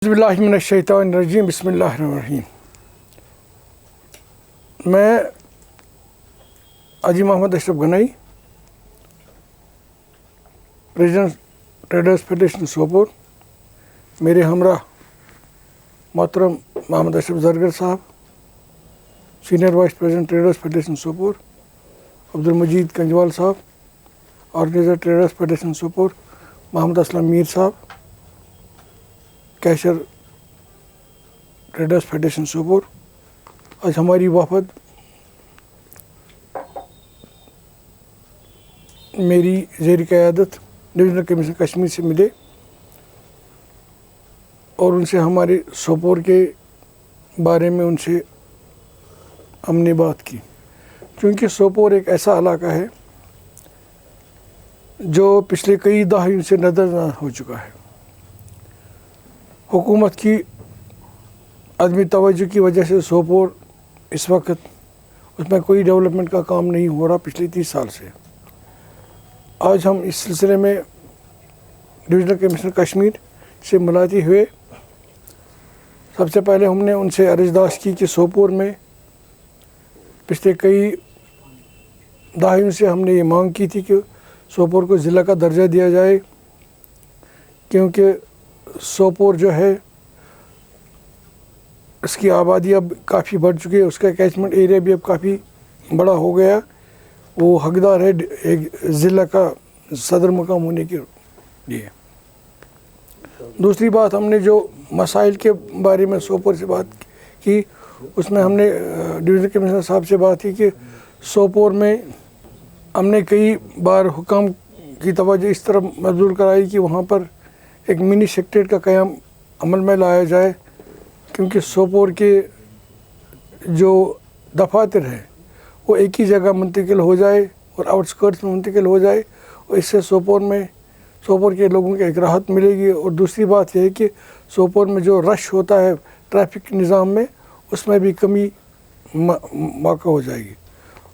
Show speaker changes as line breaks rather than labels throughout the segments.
बिस्मिल्लाहिर्रहमानिर्रहीम बिस्मिल्लाहिर्रहमानिर्रहीम। मैं हाजी Mohammad Ashraf Ganai, president traders federation Sopore, मेरे हमरा मोहतरम Mohammad Ashraf Zargar sahab, senior vice president traders federation Sopore, Abdul Majeed Kanjwal sahab, organiser traders federation Sopore Mohammad Aslam Mir sahab, cashier traders federation Sopore. आज हमारी वफद मेरी ज़ेर क़यादत डिविजनल कमीशन कश्मीर से मिले और उनसे हमारे सोपोर के बारे में उनसे हमने बात की, क्योंकि सोपोर एक ऐसा इलाका है जो पिछले कई दहाइयों से नज़रअंदाज हो चुका है। हुकूमत की अदमी तवज्जो की वजह से सोपोर इस वक्त उसमें कोई डेवलपमेंट का काम नहीं हो रहा पिछले 30 साल से। आज हम इस सिलसिले में डिविजनल कमिश्नर कश्मीर से मुलाकात हुए। सबसे पहले हमने उनसे अर्ज़दाश्त की कि सोपोर में पिछले कई दहाइयों से हमने ये मांग की थी कि सोपोर को ज़िला का दर्जा दिया जाए, क्योंकि सोपोर जो है इसकी आबादी अब काफ़ी बढ़ चुकी है, उसका कैचमेंट एरिया भी अब काफ़ी बड़ा हो गया, वो हकदार है एक ज़िला का सदर मुकाम होने के लिए। दूसरी बात, हमने जो मसाइल के बारे में सोपोर से बात की, उसमें हमने डिविजनल कमिश्नर साहब से बात की कि सोपोर में हमने कई बार हुकाम की तवज्जो इस तरफ मबज़ूल कराई कि वहाँ पर एक मिनी सेक्रेटेरिएट का क़याम अमल में लाया जाए, क्योंकि सोपोर के जो दफातर हैं वो एक ही जगह मुंतकिल हो जाए और आउटस्कर्ट्स में मुंतकिल हो जाए, और इससे सोपोर के लोगों को एक राहत मिलेगी। और दूसरी बात यह है कि सोपोर में जो रश होता है ट्रैफिक निज़ाम में, उसमें भी कमी मौका हो जाएगी।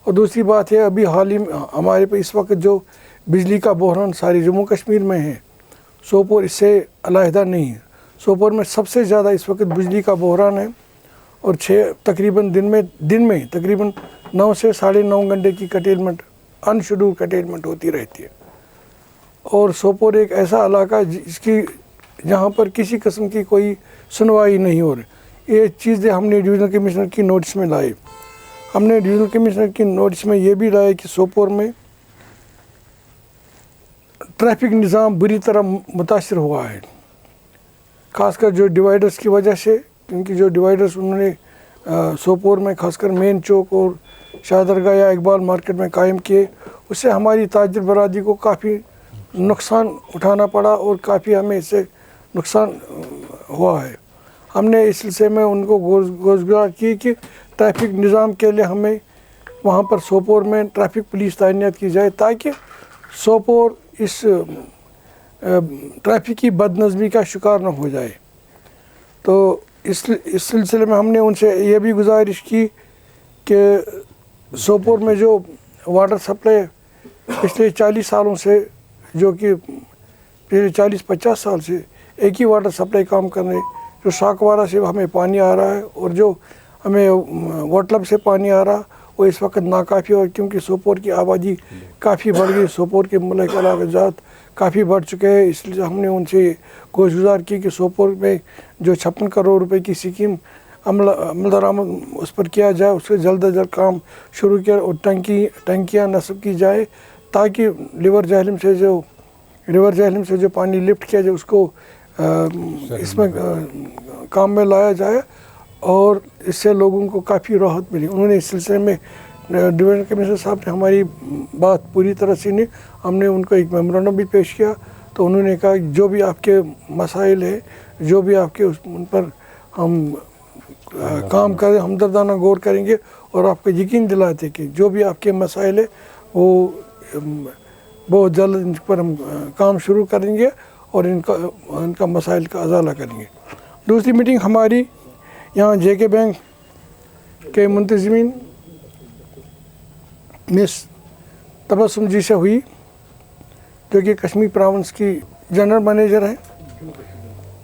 और दूसरी बात है, अभी हाल ही में हमारे पे इस वक्त जो बिजली का बहरान सारी जम्मू कश्मीर में है, सोपोर इससे अलहदा नहीं है। सोपोर में सबसे ज़्यादा इस वक्त बिजली का बहरान है और तकरीबन दिन में तकरीबन 9 से 9.5 घंटे की कटेलमेंट, अनशेड्यूल कटेलमेंट होती रहती है। और सोपोर एक ऐसा इलाका जिसकी जहाँ पर किसी किस्म की कोई सुनवाई नहीं हो रही। ये चीज़ें हमने डिविजनल कमिश्नर की नोटिस में लाई। हमने डिविजनल कमिश्नर की नोटिस में ये भी लाया कि सोपोर में ट्रैफिक निज़ाम बुरी तरह मुतासर हुआ है, ख़ासकर जो डिवाइडर्स की वजह से, क्योंकि जो डिवाइडर्स उन्होंने सोपोर में खासकर मेन चौक और शाहदरगाह या इकबाल मार्केट में कायम किए, उससे हमारी ताजिर बरादरी को काफ़ी नुकसान उठाना पड़ा और काफ़ी हमें इससे नुकसान हुआ है। हमने इस सिलसिले में उनको गुज़ारिश की कि ट्रैफिक निज़ाम के लिए हमें वहाँ पर सोपोर में ट्रैफिक पुलिस तैनात की जाए, ताकि सोपोर इस ट्रैफिक की बदनज़मी का शिकार न हो जाए। तो इस सिलसिले में हमने उनसे ये भी गुजारिश की कि सोपोर में जो वाटर सप्लाई पिछले 40 सालों से, जो कि पिछले 40-50 साल से एक ही वाटर सप्लाई काम करने, जो साकवारा से हमें पानी आ रहा है और जो हमें वोटलब से पानी आ रहा, वो इस वक्त नाकाफ़ी है, क्योंकि सोपोर की आबादी काफ़ी बढ़ गई, सोपोर के मुल्क अलाक़ात काफ़ी बढ़ चुके हैं। इसलिए हमने उनसे गुज़ारिश की कि सोपोर में जो 56 करोड़ रुपए की स्कीम अमल दरामद उस पर किया जाए, उससे जल्द अज जल्द काम शुरू किया और टंकियाँ नस्ब की जाए, ताकि रिवर जहलम से जो पानी लिफ्ट किया जाए उसको इसमें काम में लाया जाए और इससे लोगों को काफ़ी राहत मिली। उन्होंने इस सिलसिले में डिविजनल कमिश्नर साहब ने हमारी बात पूरी तरह सुनी। हमने उनको एक मेमोरेंडम भी पेश किया, तो उन्होंने कहा जो भी आपके मसाइल हैं, जो भी आपके उन पर हम काम करें, हमदर्दाना गौर करेंगे और आपको यकीन दिलाते कि जो भी आपके मसाइल है वो बहुत जल्द इन पर हम काम शुरू करेंगे और इनका मसाइल का अजाला करेंगे। दूसरी मीटिंग हमारी यहाँ JK बैंक के मुंतज़मीन मिस तबस्सुम जी से हुई, जो कि कश्मीर प्रोविंस की जनरल मैनेजर हैं,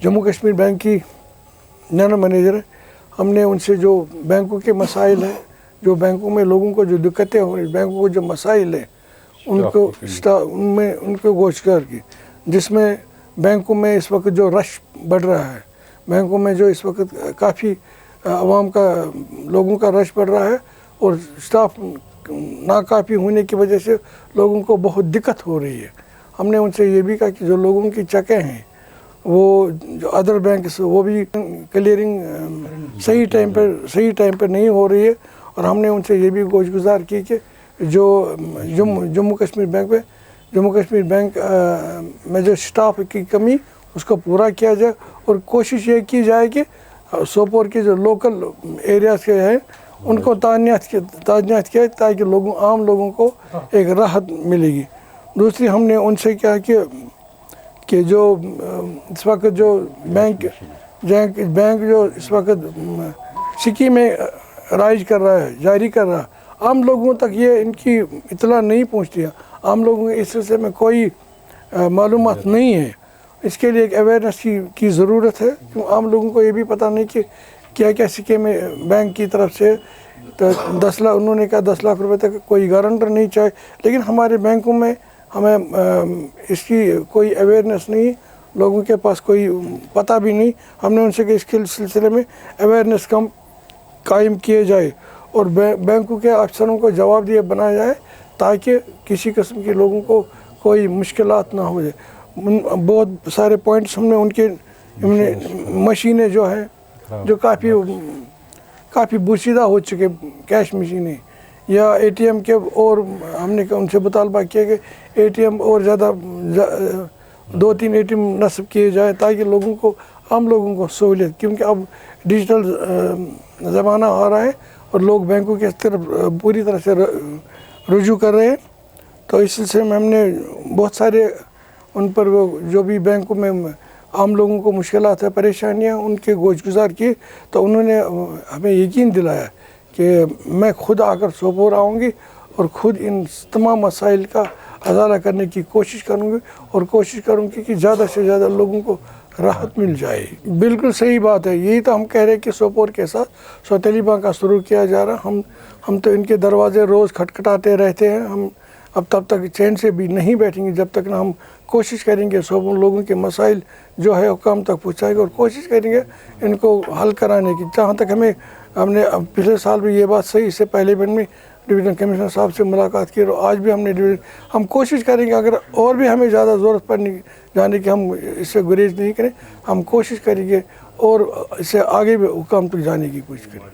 जम्मू कश्मीर बैंक की जनरल मैनेजर हैं, हमने उनसे जो बैंकों के मसाइल हैं, जो बैंकों में लोगों को जो दिक्कतें हो रही, बैंकों को जो मसाइल हैं उनको गोचर की, जिसमें बैंकों में इस वक्त जो रश बढ़ रहा है, बैंकों में जो इस वक्त काफ़ी आवाम का लोगों का रश बढ़ रहा है और स्टाफ नाकाफ़ी होने की वजह से लोगों को बहुत दिक्कत हो रही है। हमने उनसे ये भी कहा कि जो लोगों की चेकें हैं वो जो अदर बैंक से वो भी क्लियरिंग सही टाइम पर नहीं हो रही है। और हमने उनसे ये भी गुज़ार की कि जो जम्मू कश्मीर बैंक में जो स्टाफ की कमी उसको पूरा किया जाए और कोशिश ये की जाए कि सोपोर के जो लोकल एरियाज़ के हैं उनको तानियात किया ताकि आम लोगों को एक राहत मिलेगी। दूसरी हमने उनसे क्या कि जो इस वक्त जो बैंक जो इस वक्त स्कीमें राइज कर रहा है, जारी कर रहा है, आम लोगों तक ये इनकी इतला नहीं पहुंचती है। आम लोगों के इस सिलसिले में कोई मालूमात नहीं है। इसके लिए एक अवेयरनेस की ज़रूरत है, क्यों आम लोगों को ये भी पता नहीं कि क्या क्या स्कीमें बैंक की तरफ से। तो 10 लाख उन्होंने कहा 10 लाख रुपए तक कोई गारंटर नहीं चाहिए, लेकिन हमारे बैंकों में हमें इसकी कोई अवेयरनेस नहीं, लोगों के पास कोई पता भी नहीं। हमने उनसे कि इसके सिलसिले में अवेयरनेस कायम किए जाए और बैंकों के अफसरों को जवाबदेह बनाया जाए ताकि किसी किस्म के लोगों को कोई मुश्किलात ना हो जाए। बहुत सारे पॉइंट्स हमने मशीनें जो है जो काफ़ी बोशीदा हो चुके कैश मशीनें या ATM के, और हमने उनसे मुतालबा किया कि ATM और ज़्यादा 2-3 ATM नस्ब किए जाए ताकि आम लोगों को सहूलियत, क्योंकि अब डिजिटल ज़माना आ रहा है और लोग बैंकों के तरफ पूरी तरह से रुजू कर रहे हैं। तो इस सिलसिले में हमने बहुत सारे उन पर जो भी बैंकों में आम लोगों को मुश्किलात है, परेशानियां, उनके गुज़ार की। तो उन्होंने हमें यकीन दिलाया कि मैं खुद आकर सोपोर आऊँगी और ख़ुद इन तमाम मसाइल का अज़ाला करने की कोशिश करूँगी और कोशिश करूँगी कि ज़्यादा से ज़्यादा लोगों को राहत मिल जाए। बिल्कुल सही बात है, यही तो हम कह रहे हैं कि सोपोर के साथ सौतेलीबा का शुरू किया जा रहा। हम तो इनके दरवाजे रोज़ खटखटाते रहते हैं। हम अब तब तक चैन से भी नहीं बैठेंगे जब तक ना हम कोशिश करेंगे सोपोर लोगों के मसाइल जो है हुकाम तक पहुँचाएंगे और कोशिश करेंगे इनको हल कराने की। जहाँ तक हमने पिछले साल भी ये बात सही, इससे पहले भी हमने डिवीज़न कमिश्नर साहब से मुलाकात की और आज भी हम कोशिश करेंगे, अगर और भी हमें ज़्यादा ज़रूरत पड़ने जाने की हम इससे गुरेज नहीं करें, हम कोशिश करेंगे और इससे आगे भी हुकाम तक जाने की कोशिश करें।